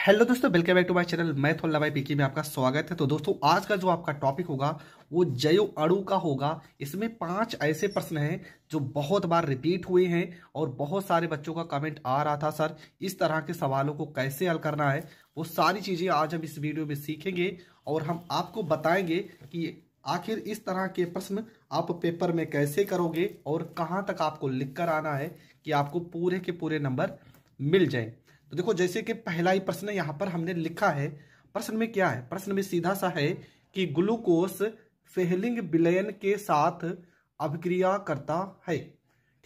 Hello दोस्तों, welcome back to my channel. मैं थोल्ला भाई पीके में आपका स्वागत है। तो दोस्तों, आज का जो आपका टॉपिक होगा वो जैव अणु का होगा। इसमें 5 ऐसे प्रश्न हैं जो बहुत बार रिपीट हुए हैं और बहुत सारे बच्चों का कमेंट आ रहा था, सर इस तरह के सवालों को कैसे हल करना है। वो सारी चीज़ें आज हम इस वीडियो में सीखेंगे और हम आपको बताएंगे कि आखिर इस तरह के प्रश्न आप पेपर में कैसे करोगे और कहाँ तक आपको लिख कर आना है कि आपको पूरे के पूरे नंबर मिल जाएं। तो देखो, जैसे कि पहला ही प्रश्न यहाँ पर हमने लिखा है। प्रश्न में क्या है? प्रश्न में सीधा सा है कि ग्लूकोस फेहलिंग विलयन के साथ अभिक्रिया करता है।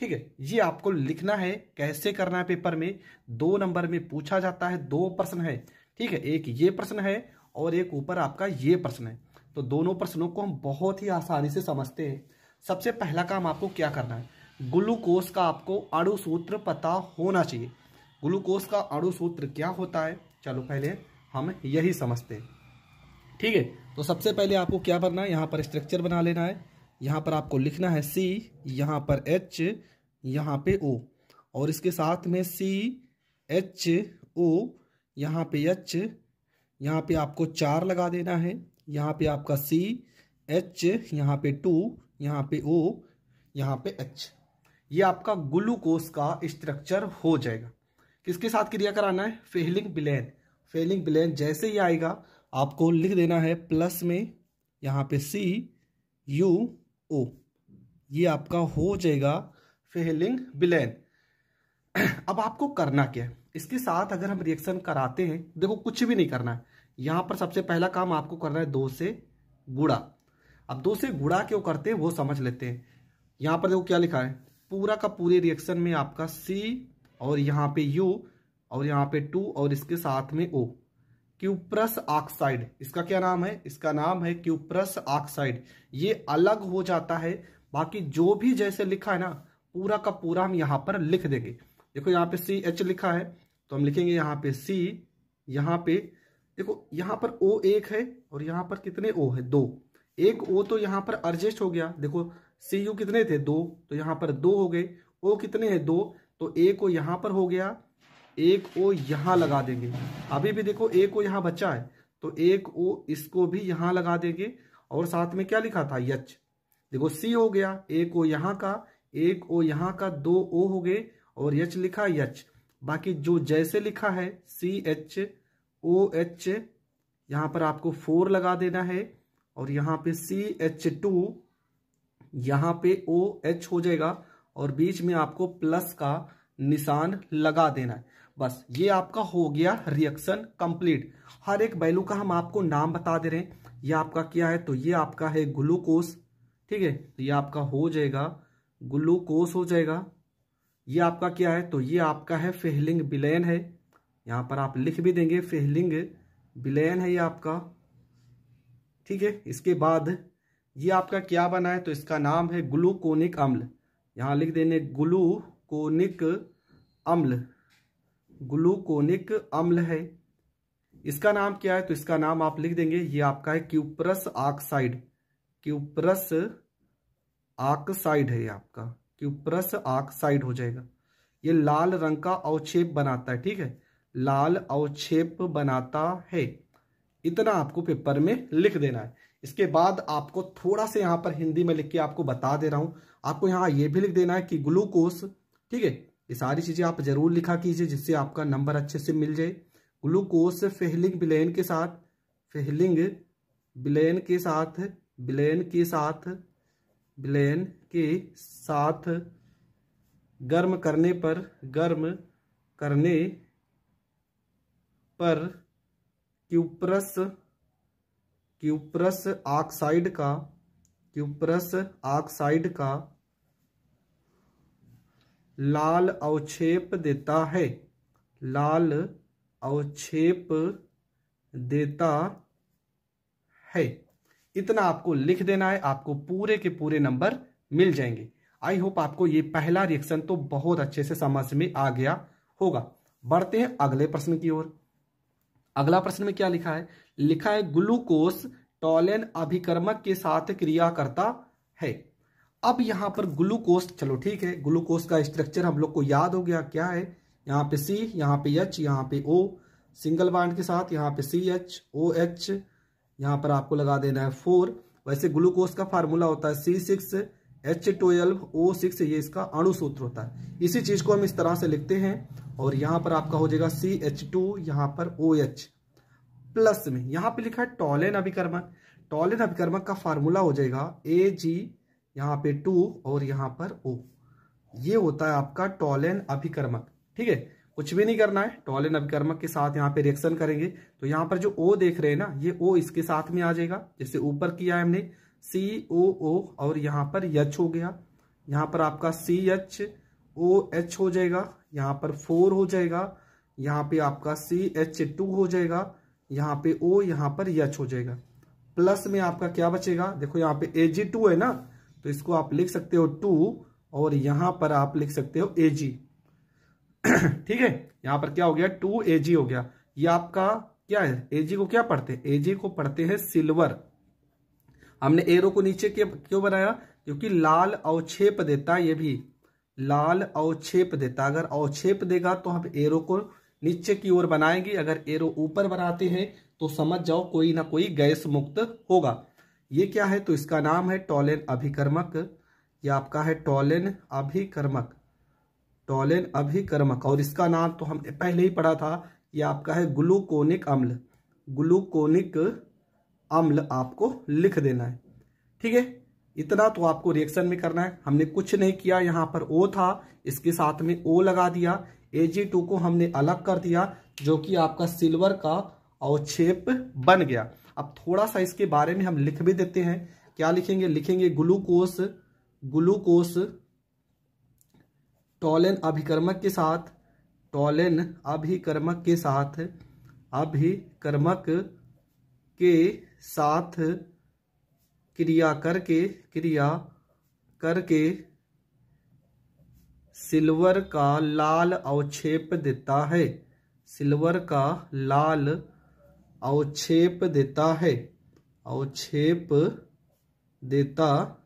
ठीक है, ये आपको लिखना है। कैसे करना है? पेपर में 2 नंबर में पूछा जाता है। 2 प्रश्न है, ठीक है। एक ये प्रश्न है और एक ऊपर आपका ये प्रश्न है। तो दोनों प्रश्नों को हम बहुत ही आसानी से समझते हैं। सबसे पहला काम आपको क्या करना है, ग्लूकोस का आपको अणु सूत्र पता होना चाहिए। ग्लूकोस का अणु सूत्र क्या होता है, चलो पहले हम यही समझते हैं। ठीक है, तो सबसे पहले आपको क्या करना है, यहाँ पर स्ट्रक्चर बना लेना है। यहाँ पर आपको लिखना है C, यहाँ पर H, यहाँ पे O, और इसके साथ में CHO, यहाँ पे H, यहाँ पे आपको 4 लगा देना है। यहाँ पे आपका CH, यहाँ पे 2, यहाँ पे O, यहाँ पे H। ये आपका ग्लूकोस का स्ट्रक्चर हो जाएगा। किसके साथ क्रिया कराना है? फेहलिंग विलयन। फेहलिंग विलयन जैसे ही आएगा आपको लिख देना है प्लस में यहाँ पे CuO। ये आपका हो जाएगा फेहलिंग विलयन। अब आपको करना क्या है, इसके साथ अगर हम रिएक्शन कराते हैं, देखो कुछ भी नहीं करना है। यहाँ पर सबसे पहला काम आपको करना है 2 से गुणा। अब 2 से गुणा क्यों करते हैं वो समझ लेते हैं। यहाँ पर देखो क्या लिखा है, पूरा का पूरे रिएक्शन में आपका C और यहाँ पे U और यहाँ पे 2 और इसके साथ में O, क्यूप्रस ऑक्साइड। इसका क्या नाम है? इसका नाम है क्यूप्रस ऑक्साइड। ये अलग हो जाता है। बाकी जो भी जैसे लिखा है ना, पूरा का पूरा हम यहाँ पर लिख देंगे। देखो यहाँ पे CH लिखा है तो हम लिखेंगे यहाँ पे C। यहाँ पे देखो, यहाँ पर O 1 है और यहाँ पर कितने O है? 2। एक O तो यहाँ पर एडजस्ट हो गया। देखो CU कितने थे? 2, तो यहाँ पर 2 हो गए। O कितने हैं? 2, तो एक O यहाँ पर हो गया, एक O यहाँ लगा देंगे। अभी भी देखो एक O यहाँ बचा है तो एक O इसको भी यहाँ लगा देंगे। और साथ में क्या लिखा था? H। देखो C हो गया, एक O यहाँ का, एक O यहाँ का, 2 O हो गए और H लिखा H। बाकी जो जैसे लिखा है CHOH, यहाँ पर आपको 4 लगा देना है और यहाँ पे CH2, यहाँ पे OH हो जाएगा और बीच में आपको प्लस का निशान लगा देना है। बस ये आपका हो गया रिएक्शन कंप्लीट। हर एक वैल्यू का हम आपको नाम बता दे रहे हैं। ये आपका क्या है, तो ये आपका है ग्लूकोस। ठीक है, तो ये आपका हो जाएगा ग्लूकोस हो जाएगा। ये आपका क्या है, तो ये आपका है फेहलिंग विलयन है। यहाँ पर आप लिख भी देंगे फेहलिंग विलयन है ये आपका। ठीक है, इसके बाद ये आपका क्या बना है, तो इसका नाम है ग्लूकोनिक अम्ल। यहाँ लिख देने ग्लूकोनिक अम्ल। ग्लूकोनिक अम्ल है। इसका नाम क्या है, तो इसका नाम आप लिख देंगे, ये आपका है क्यूप्रस ऑक्साइड। क्यूप्रस ऑक्साइड है ये आपका, क्यूप्रस ऑक्साइड हो जाएगा। ये लाल रंग का अवक्षेप बनाता है। ठीक है, लाल अवक्षेप बनाता है। इतना आपको पेपर में लिख देना है। इसके बाद आपको थोड़ा सा यहाँ पर हिंदी में लिख के आपको बता दे रहा हूं। आपको यहाँ ये भी लिख देना है कि ग्लूकोस, ठीक है, ये सारी चीजें आप जरूर लिखा कीजिए जिससे आपका नंबर अच्छे से मिल जाए। ग्लूकोस फेहलिंग विलयन के साथ, फेहलिंग विलयन के साथ, विलयन के साथ, विलयन के साथ गर्म करने पर, गर्म करने पर क्यूप्रस, क्यूप्रस ऑक्साइड का, क्यूप्रस ऑक्साइड का लाल अवक्षेप देता है, लाल अवक्षेप देता है। इतना आपको लिख देना है, आपको पूरे के पूरे नंबर मिल जाएंगे। आई होप आपको ये पहला रिएक्शन तो बहुत अच्छे से समझ में आ गया होगा। बढ़ते हैं अगले प्रश्न की ओर। अगला प्रश्न में क्या लिखा है? लिखा है ग्लूकोस टॉलेन अभिकर्मक के साथ क्रिया करता है। अब यहां पर ग्लूकोस, चलो ठीक है, ग्लूकोस का स्ट्रक्चर हम लोग को याद हो गया क्या है। यहाँ पे C, यहाँ पे H, यहाँ पे O, सिंगल बॉन्ड के साथ यहाँ पे CH OH, यहाँ पर आपको लगा देना है 4। वैसे ग्लूकोज का फार्मूला होता है C6H12O6, ये इसका अणु सूत्र होता है। इसी चीज को हम इस तरह से लिखते हैं और यहाँ पर आपका हो जाएगा CH2, यहाँ पर OH प्लस में यहाँ पे लिखा है टॉलेन अभिकर्मक। टॉलेन अभिकर्मक का फार्मूला हो जाएगा Ag, यहाँ पे 2 और यहाँ पर O। ये होता है आपका टॉलेन अभिकर्मक। ठीक है, कुछ भी नहीं करना है, टॉलेन अभिकर्मक के साथ यहाँ पे रिएक्शन करेंगे तो यहाँ पर जो O देख रहे हैं ना, ये O इसके साथ में आ जाएगा, जैसे ऊपर किया है हमने COO और यहाँ पर H हो गया, यहाँ पर आपका CHOH हो जाएगा, यहाँ पर 4 हो जाएगा, यहाँ पे आपका CH2 हो जाएगा, यहाँ पे O, यहाँ पर H हो जाएगा। प्लस में आपका क्या बचेगा, देखो यहाँ पे Ag2 है ना, तो इसको आप लिख सकते हो 2 और यहाँ पर आप लिख सकते हो Ag। ठीक है, यहाँ पर क्या हो गया 2Ag हो गया। ये आपका क्या है, Ag को क्या पढ़ते हैं, Ag को पढ़ते हैं सिल्वर। हमने एरो को नीचे क्यों बनाया, क्योंकि लाल अवक्षेप देता है, ये भी लाल अवक्षेप देता। अगर अवक्षेप देगा तो हम एरो को नीचे की ओर बनाएंगे, अगर एरो ऊपर बनाते हैं तो समझ जाओ कोई ना कोई गैस मुक्त होगा। ये क्या है, तो इसका नाम है टॉलेन अभिकर्मक। ये आपका है टॉलेन अभिकर्मक, टॉलेन अभिकर्मक। और इसका नाम तो हमने पहले ही पढ़ा था, ये आपका है ग्लूकोनिक अम्ल। ग्लूकोनिक अम्ल आपको लिख देना है। ठीक है, इतना तो आपको रिएक्शन में करना है। हमने कुछ नहीं किया, यहाँ पर O था, इसके साथ में O लगा दिया, Ag2 को हमने अलग कर दिया, जो कि आपका सिल्वर का अवक्षेप बन गया। अब थोड़ा सा इसके बारे में हम लिख भी देते हैं। क्या लिखेंगे, लिखेंगे ग्लूकोस, ग्लूकोस टॉलेन अभिकर्मक के साथ, टॉलेन अभिकर्मक के साथ, अभिकर्मक के साथ क्रिया करके सिल्वर का लाल अवक्षेप देता है, सिल्वर का लाल अवक्षेप देता है, अवक्षेप देता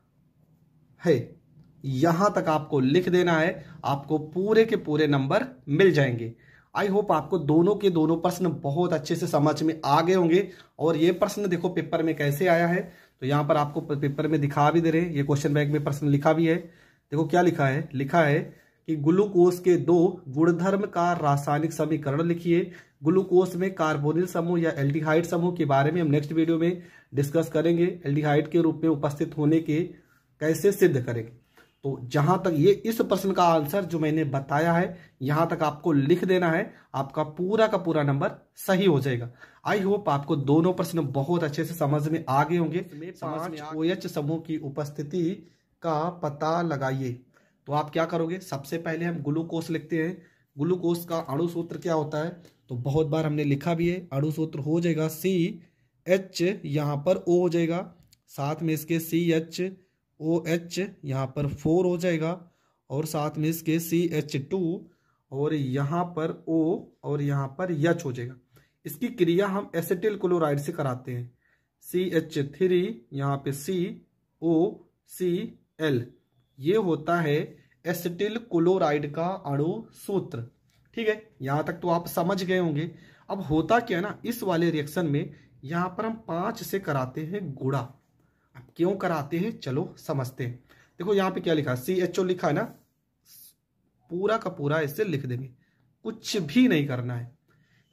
है। यहां तक आपको लिख देना है, आपको पूरे के पूरे नंबर मिल जाएंगे। आई होप आपको दोनों के दोनों प्रश्न बहुत अच्छे से समझ में आ गए होंगे। और ये प्रश्न देखो पेपर में कैसे आया है, तो यहाँ पर आपको पेपर में दिखा भी दे रहे हैं, ये क्वेश्चन बैंक में प्रश्न लिखा भी है। देखो क्या लिखा है, लिखा है कि ग्लूकोज के 2 गुणधर्म का रासायनिक समीकरण लिखिए। ग्लूकोज में कार्बोनिल समूह या एल्डिहाइड समूह के बारे में हम नेक्स्ट वीडियो में डिस्कस करेंगे। एल्डिहाइड के रूप में उपस्थित होने के कैसे सिद्ध करेंगे। तो जहां तक ये इस प्रश्न का आंसर जो मैंने बताया है, यहां तक आपको लिख देना है, आपका पूरा का पूरा नंबर सही हो जाएगा। आई होप आपको दोनों प्रश्न बहुत अच्छे से समझ में आ गए होंगे। 5 OH समूह की उपस्थिति का पता लगाइए। तो आप क्या करोगे, सबसे पहले हम ग्लूकोज लिखते हैं। ग्लूकोज का अणु सूत्र क्या होता है, तो बहुत बार हमने लिखा भी है। अणु सूत्र हो जाएगा CH, यहाँ पर O हो जाएगा, साथ में इसके CHOH, यहाँ पर 4 हो जाएगा, और साथ में इसके CH2 और यहाँ पर O और यहाँ पर H हो जाएगा। इसकी क्रिया हम एसिटिल क्लोराइड से कराते हैं। CH3, यहाँ पे COCl, ये होता है एसिटिल क्लोराइड का अणु सूत्र। ठीक है, यहां तक तो आप समझ गए होंगे। अब होता क्या है ना, इस वाले रिएक्शन में यहां पर हम 5 से कराते हैं गुणा। अब क्यों कराते हैं, चलो समझते हैं। देखो यहाँ पे क्या लिखा है, CHO लिखा है ना, पूरा का पूरा इससे लिख देंगे, कुछ भी नहीं करना है।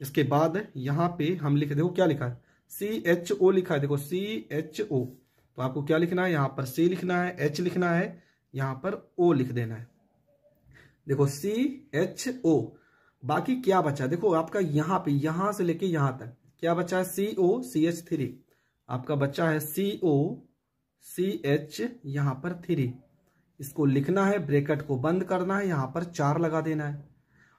इसके बाद यहाँ पे हम लिख देखो क्या लिखा है, CHO लिखा है, देखो CHO, तो आपको क्या लिखना है, यहाँ पर C लिखना है, H लिखना है, यहाँ पर O लिख देना है। देखो CHO, बाकी क्या बचा, देखो आपका यहाँ पे यहां से लेके यहां तक क्या बचा है, COCH3, आपका बच्चा है COCH, यहाँ पर 3, इसको लिखना है, ब्रैकेट को बंद करना है, यहाँ पर 4 लगा देना है।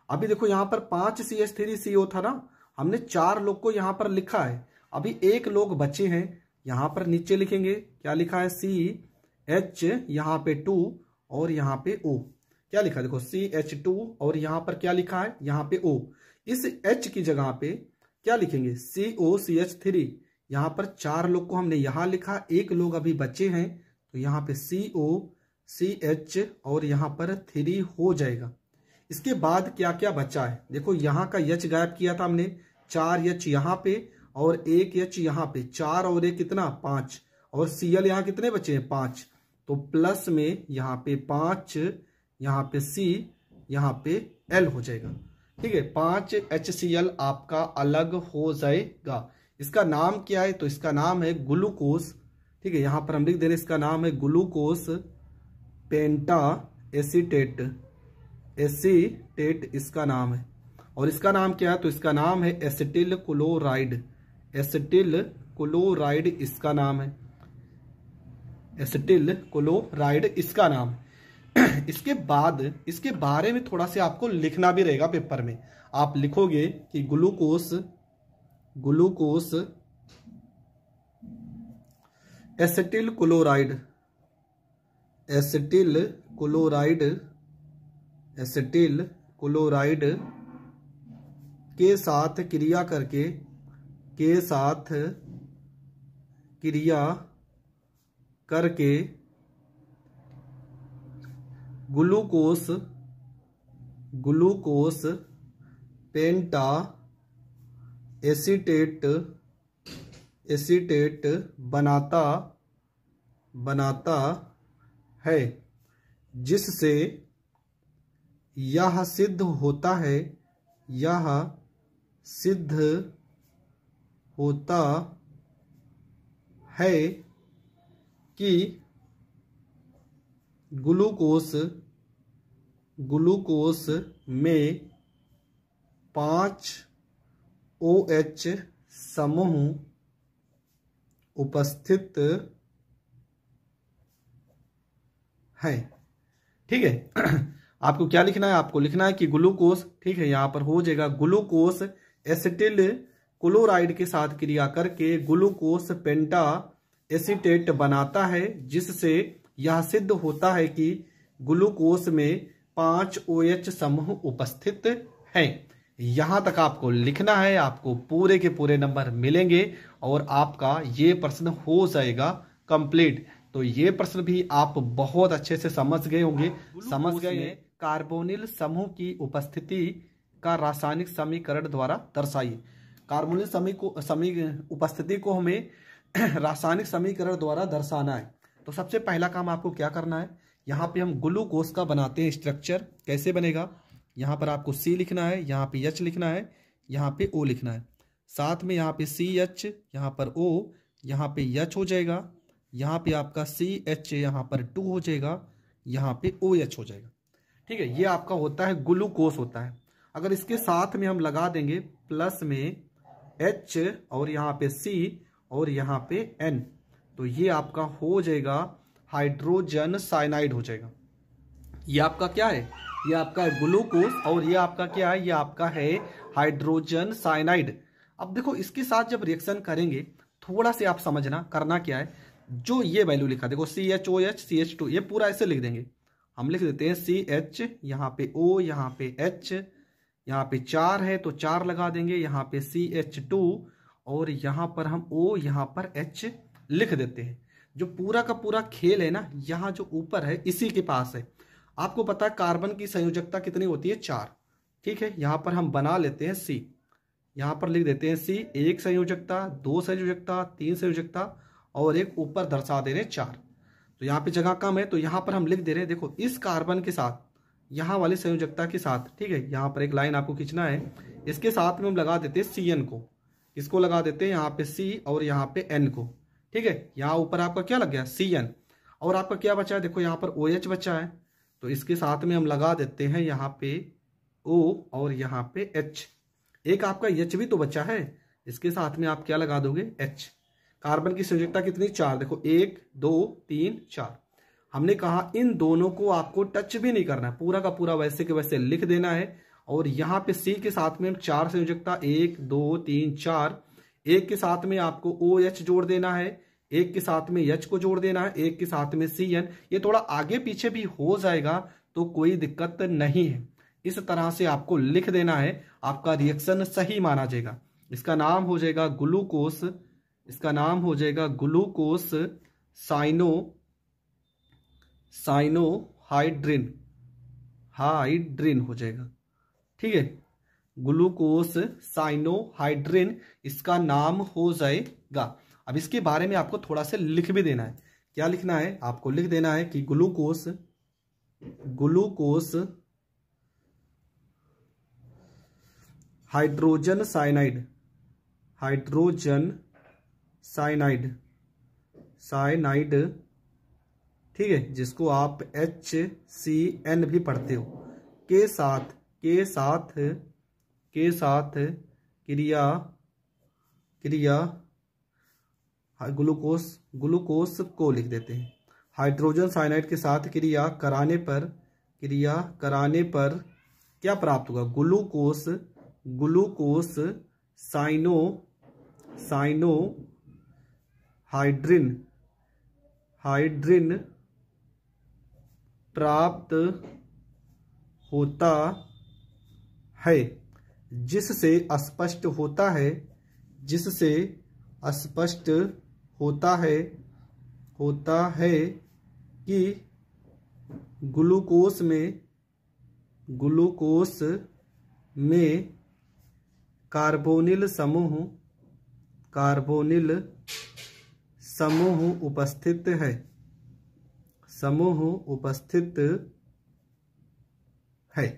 अभी देखो यहाँ पर 5 CH3CO था ना, हमने 4 लोग को यहाँ पर लिखा है, अभी 1 लोग बचे हैं, यहाँ पर नीचे लिखेंगे, क्या लिखा है, CH, यहाँ पे 2 और यहाँ पे O, क्या लिखा है, देखो CH2 और यहाँ पर क्या लिखा है, यहाँ पे O। इस H की जगह पे क्या लिखेंगे, COCH3, यहाँ पर 4 लोग को हमने यहाँ लिखा, 1 लोग अभी बचे हैं, तो यहाँ पे COCH और यहाँ पर 3 हो जाएगा। इसके बाद क्या क्या बचा है, देखो यहाँ का H गायब किया था हमने, 4 H यहाँ पे और 1 H यहाँ पे, 4 और 1 कितना 5, और Cl यहाँ कितने बचे हैं 5, तो प्लस में यहाँ पे 5, यहाँ पे C, यहाँ पे L हो जाएगा। ठीक है, 5 HCl आपका अलग हो जाएगा। इसका नाम क्या है, तो इसका नाम है ग्लूकोस। ठीक है, यहाँ पर हम लिख दे रहे इसका नाम है ग्लूकोस पेंटा एसीटेट, एसीटेट इसका नाम है। और इसका नाम क्या है, तो इसका नाम है एसिटिल क्लोराइड, एसिटिल क्लोराइड इसका नाम है, एसिटिल क्लोराइड इसका नाम है। इसके बाद इसके बारे में थोड़ा सा आपको लिखना भी रहेगा पेपर में। आप लिखोगे कि glucose, glucose acetyl chloride, acetyl chloride, acetyl chloride के साथ क्रिया करके, के साथ क्रिया करके ग्लूकोस, ग्लूकोस पेंटा एसीटेट, एसीटेट बनाता, बनाता है, जिससे यह सिद्ध होता है, यह सिद्ध होता है कि ग्लूकोस, ग्लूकोस में 5 OH समूह उपस्थित है। ठीक है, आपको क्या लिखना है, आपको लिखना है कि ग्लूकोस, ठीक है, यहां पर हो जाएगा ग्लूकोस एसिटिल क्लोराइड के साथ क्रिया करके ग्लूकोस पेंटा एसीटेट बनाता है, जिससे यह सिद्ध होता है कि ग्लूकोस में 5 OH समूह उपस्थित हैं। यहां तक आपको लिखना है, आपको पूरे के पूरे नंबर मिलेंगे और आपका ये प्रश्न हो जाएगा कंप्लीट। तो ये प्रश्न भी आप बहुत अच्छे से समझ गए होंगे, समझ गए हैं। कार्बोनिल समूह की उपस्थिति का रासायनिक समीकरण द्वारा दर्शाइए। कार्बोनिल उपस्थिति को हमें रासायनिक समीकरण द्वारा दर्शाना है। तो सबसे पहला काम आपको क्या करना है, यहाँ पे हम ग्लूकोस का बनाते हैं स्ट्रक्चर। कैसे बनेगा, यहाँ पर आपको C लिखना है, यहाँ पे H लिखना है, यहाँ पे O लिखना है, साथ में यहाँ पे CH, यहाँ पर O, यहाँ पे H हो जाएगा, यहाँ पे आपका CH यहाँ पर 2 हो जाएगा, यहाँ पे OH हो जाएगा। ठीक है, ये आपका होता है ग्लूकोस होता है। अगर इसके साथ में हम लगा देंगे प्लस में H और यहाँ पे C और यहाँ पे N, तो ये आपका हो जाएगा हाइड्रोजन साइनाइड हो जाएगा। ये आपका क्या है, ये आपका है ग्लूकोस और ये आपका क्या है, ये आपका है हाइड्रोजन साइनाइड। अब देखो इसके साथ जब रिएक्शन करेंगे थोड़ा से आप समझना, करना क्या है, जो ये वैल्यू लिखा देखो CHOH CH2, ये पूरा ऐसे लिख देंगे। हम लिख देते हैं CH, यहाँ पे O, यहाँ पे H, यहाँ पे 4 है तो 4 लगा देंगे, यहाँ पे CH2 और यहाँ पर हम O, यहाँ पर H लिख देते हैं। जो पूरा का पूरा खेल है ना, यहाँ जो ऊपर है इसी के पास है। आपको पता है कार्बन की संयोजकता कितनी होती है, 4। ठीक है, यहाँ पर हम बना लेते हैं C, यहाँ पर लिख देते हैं C, 1 संयोजकता, 2 संयोजकता, 3 संयोजकता और एक ऊपर दर्शा दे रहे हैं 4। तो यहाँ पे जगह कम है तो यहाँ पर हम लिख दे रहे हैं, देखो इस कार्बन के साथ यहाँ वाली संयोजकता के साथ, ठीक है, यहाँ पर एक लाइन आपको खींचना है, इसके साथ में हम लगा देते हैं CN को, इसको लगा देते हैं यहाँ पे C और यहाँ पे N को। ठीक है, यहाँ ऊपर आपका क्या लग गया CN और आपका क्या बचा है, देखो यहाँ पर OH बचा है तो इसके साथ में हम लगा देते हैं यहाँ पे O और यहाँ पे H। एक आपका H भी तो बचा है, इसके साथ में आप क्या लगा दोगे H। कार्बन की संयोजकता कितनी, 4, देखो 1 2 3 4। हमने कहा इन दोनों को आपको टच भी नहीं करना है, पूरा का पूरा वैसे के वैसे लिख देना है। और यहाँ पे C के साथ में हम 4 संयोजकता, 1 2 3 4, एक के साथ में आपको OH जोड़ देना है, एक के साथ में H को जोड़ देना है, एक के साथ में CN। ये थोड़ा आगे पीछे भी हो जाएगा तो कोई दिक्कत नहीं है, इस तरह से आपको लिख देना है, आपका रिएक्शन सही माना जाएगा। इसका नाम हो जाएगा ग्लूकोस, इसका नाम हो जाएगा ग्लूकोस साइनोहाइड्रिन, हाइड्रिन हो जाएगा। ठीक है, ग्लूकोस साइनोहाइड्रिन इसका नाम हो जाएगा। अब इसके बारे में आपको थोड़ा सा लिख भी देना है। क्या लिखना है? आपको लिख देना है कि ग्लूकोस हाइड्रोजन साइनाइड, ठीक है, जिसको आप HCN भी पढ़ते हो, के साथ क्रिया ग्लूकोस को लिख देते हैं। हाइड्रोजन साइनाइड के साथ क्रिया कराने पर क्या प्राप्त होगा? ग्लूकोस हाइड्रिन प्राप्त होता है, जिससे स्पष्ट होता है कि ग्लूकोस में कार्बोनिल समूह उपस्थित है।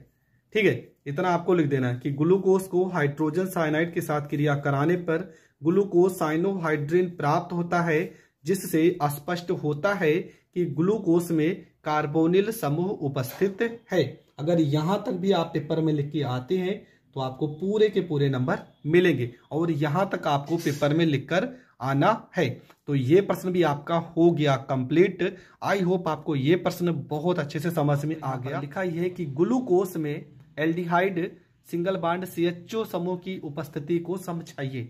ठीक है, इतना आपको लिख देना है कि ग्लूकोस को हाइड्रोजन साइनाइड के साथ क्रिया कराने पर ग्लूकोस साइनोहाइड्रिन प्राप्त होता है, जिससे स्पष्ट होता है कि ग्लूकोस में कार्बोनिल समूह उपस्थित है। अगर यहां तक भी आप पेपर में लिख के आते हैं तो आपको पूरे के पूरे नंबर मिलेंगे, और यहां तक आपको पेपर में लिखकर आना है। तो ये प्रश्न भी आपका हो गया कंप्लीट। आई होप आपको ये प्रश्न बहुत अच्छे से समझ में आ गया। लिखा है कि ग्लूकोस में एल्डिहाइड सिंगल बॉन्ड CHO समूह की उपस्थिति को समझाइए।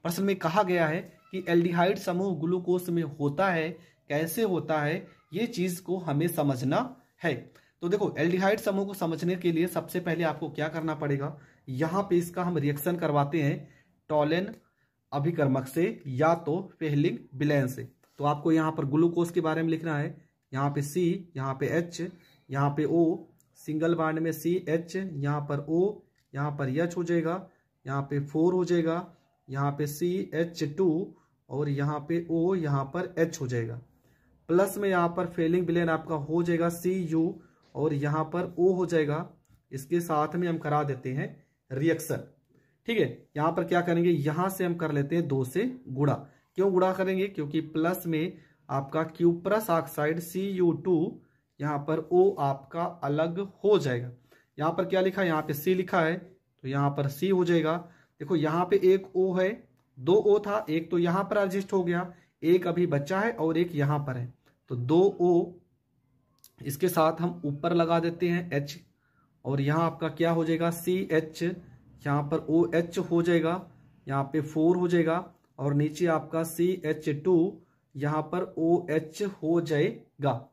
प्रश्न में कहा गया है कि एल्डिहाइड समूह ग्लूकोस में होता है, कैसे होता है, ये चीज को हमें समझना है। तो देखो, एल्डिहाइड समूह को समझने के लिए सबसे पहले आपको क्या करना पड़ेगा, यहां पे इसका हम रिएक्शन करवाते हैं टॉलेन अभिकर्मक से या तो फेहलिंग विलयन से। तो आपको यहाँ पर ग्लूकोज के बारे में लिखना है, यहाँ पे C, यहाँ पे H, यहाँ पे O, सिंगल बॉन्ड में CH, यहाँ पर O, यहाँ पर H हो जाएगा, यहाँ पे 4 हो जाएगा, यहाँ पे CH2 और यहाँ पे O, यहाँ पर H हो जाएगा। प्लस में यहाँ पर फेलिंग विलेन आपका हो जाएगा Cu और यहाँ पर O हो जाएगा। इसके साथ में हम करा देते हैं रिएक्शन। ठीक है, यहाँ पर क्या करेंगे, यहाँ से हम कर लेते हैं 2 से गुणा। क्यों गुणा करेंगे? क्योंकि प्लस में आपका क्यूप्रस ऑक्साइड Cu2, यहाँ पर O आपका अलग हो जाएगा। यहाँ पर क्या लिखा है, यहाँ पे C लिखा है, तो यहाँ पर C हो जाएगा। देखो यहाँ पे एक O है, 2 O था, एक तो यहाँ पर एडजस्ट हो गया, एक अभी बचा है और एक यहाँ पर है, तो 2 O इसके साथ हम ऊपर लगा देते हैं H, और यहाँ आपका क्या हो जाएगा CH, यहाँ पर OH हो जाएगा, यहाँ पे 4 हो जाएगा, और नीचे आपका CH2, यहाँ पर OH हो जाएगा।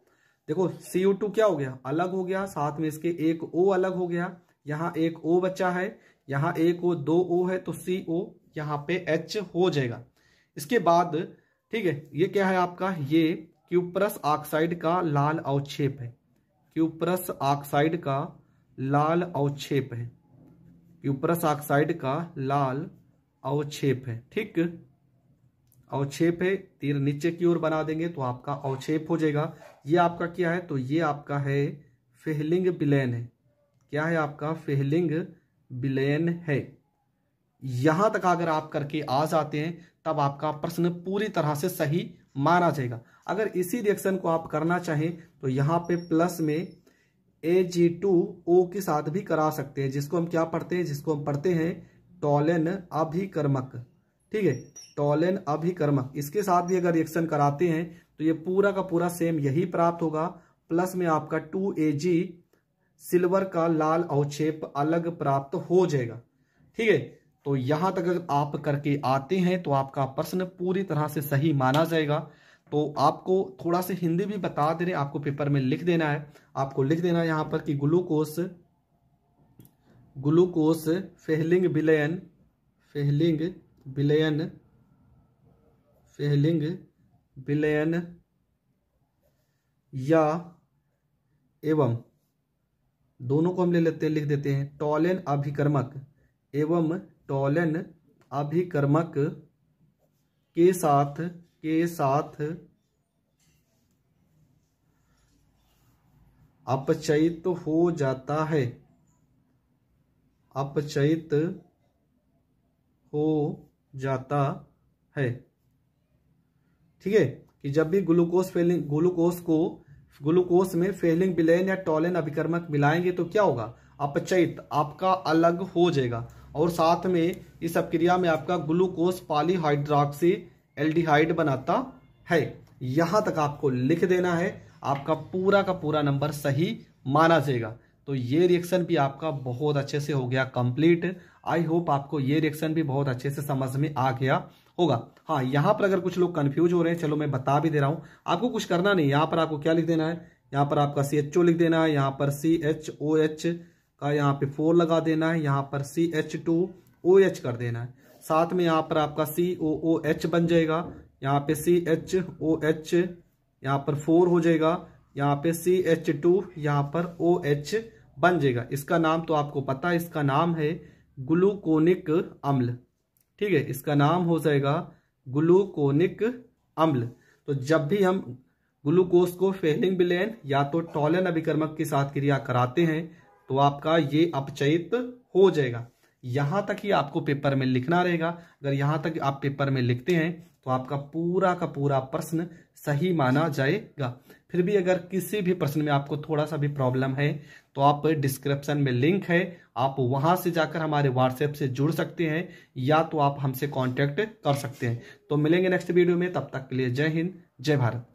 देखो Cu2 क्या हो गया, अलग हो गया, साथ में इसके एक O अलग हो गया, यहाँ एक O बचा है, यहाँ एक O, 2 O है, तो CO यहाँ पे H हो जाएगा। इसके बाद ठीक है, ये क्या है आपका, ये क्यूप्रस ऑक्साइड का लाल अवक्षेप है, क्यूप्रस ऑक्साइड का लाल अवक्षेप है, क्यूप्रस ऑक्साइड का लाल अवक्षेप है। ठीक, अवक्षेप है, तीर नीचे की ओर बना देंगे तो आपका अवक्षेप हो जाएगा। ये आपका क्या है, तो ये आपका है फेहलिंग विलेन है। क्या है आपका, फेहलिंग विलेन है। यहां तक अगर आप करके आ जाते हैं तब आपका प्रश्न पूरी तरह से सही माना जाएगा। अगर इसी रिएक्शन को आप करना चाहें तो यहाँ पे प्लस में Ag2O के साथ भी करा सकते हैं, जिसको हम क्या पढ़ते हैं, जिसको हम पढ़ते हैं टॉलेन अभिकर्मक। ठीक है, टॉलेन अभिकर्मक, इसके साथ भी अगर रिएक्शन कराते हैं तो ये पूरा का पूरा सेम यही प्राप्त होगा। प्लस में आपका 2Ag सिल्वर का लाल अवक्षेप अलग प्राप्त हो जाएगा। ठीक है, तो यहां तक अगर आप करके आते हैं तो आपका प्रश्न पूरी तरह से सही माना जाएगा। तो आपको थोड़ा सा हिंदी भी बता दे रहे, आपको पेपर में लिख देना है। आपको लिख देना है यहाँ पर कि ग्लूकोस फेहलिंग विलयन या एवं दोनों को हम ले लेते हैं, लिख देते हैं टॉलेन अभिकर्मक एवं टोलन अभिकर्मक के साथ अपचयित हो जाता है, अपचयित हो जाता है। ठीक है, कि जब भी ग्लूकोज में फेलिंग विलेन या टोलेन अभिकर्मक मिलाएंगे तो क्या होगा, अपचयित आपका अलग हो जाएगा, और साथ में इस अपक्रिया में आपका ग्लूकोज पॉलीहाइड्रोक्सी एल्डिहाइड बनाता है। यहां तक आपको लिख देना है, आपका पूरा का पूरा नंबर सही माना जाएगा। तो ये रिएक्शन भी आपका बहुत अच्छे से हो गया कंप्लीट। आई होप आपको ये रिएक्शन भी बहुत अच्छे से समझ में आ गया होगा। हाँ, यहाँ पर अगर कुछ लोग कंफ्यूज हो रहे हैं, चलो मैं बता भी दे रहा हूँ, आपको कुछ करना नहीं। यहाँ पर आपको क्या लिख देना है, यहाँ पर आपका CHO लिख देना है, यहाँ पर CHOH का यहाँ पे 4 लगा देना है, यहाँ पर CH2OH कर देना है, साथ में यहाँ पर आपका COOH बन जाएगा, यहाँ पे CHOH यहाँ पर 4 हो जाएगा, यहाँ पे CH2 यहाँ पर OH बन जाएगा। इसका नाम तो आपको पता है, इसका नाम है ग्लूकोनिक अम्ल। ठीक है, इसका नाम हो जाएगा ग्लूकोनिक अम्ल। तो जब भी हम ग्लूकोज को फेलिंग विलेन या तो टोलेन अभिकर्मक के साथ क्रिया कराते हैं तो आपका ये अपचयित हो जाएगा। यहां तक ही आपको पेपर में लिखना रहेगा। अगर यहां तक आप पेपर में लिखते हैं तो आपका पूरा का पूरा प्रश्न सही माना जाएगा। फिर भी अगर किसी भी प्रश्न में आपको थोड़ा सा भी प्रॉब्लम है तो आप डिस्क्रिप्शन में लिंक है, आप वहां से जाकर हमारे व्हाट्सएप से जुड़ सकते हैं या तो आप हमसे कांटेक्ट कर सकते हैं। तो मिलेंगे नेक्स्ट वीडियो में, तब तक के लिए जय हिंद, जय भारत।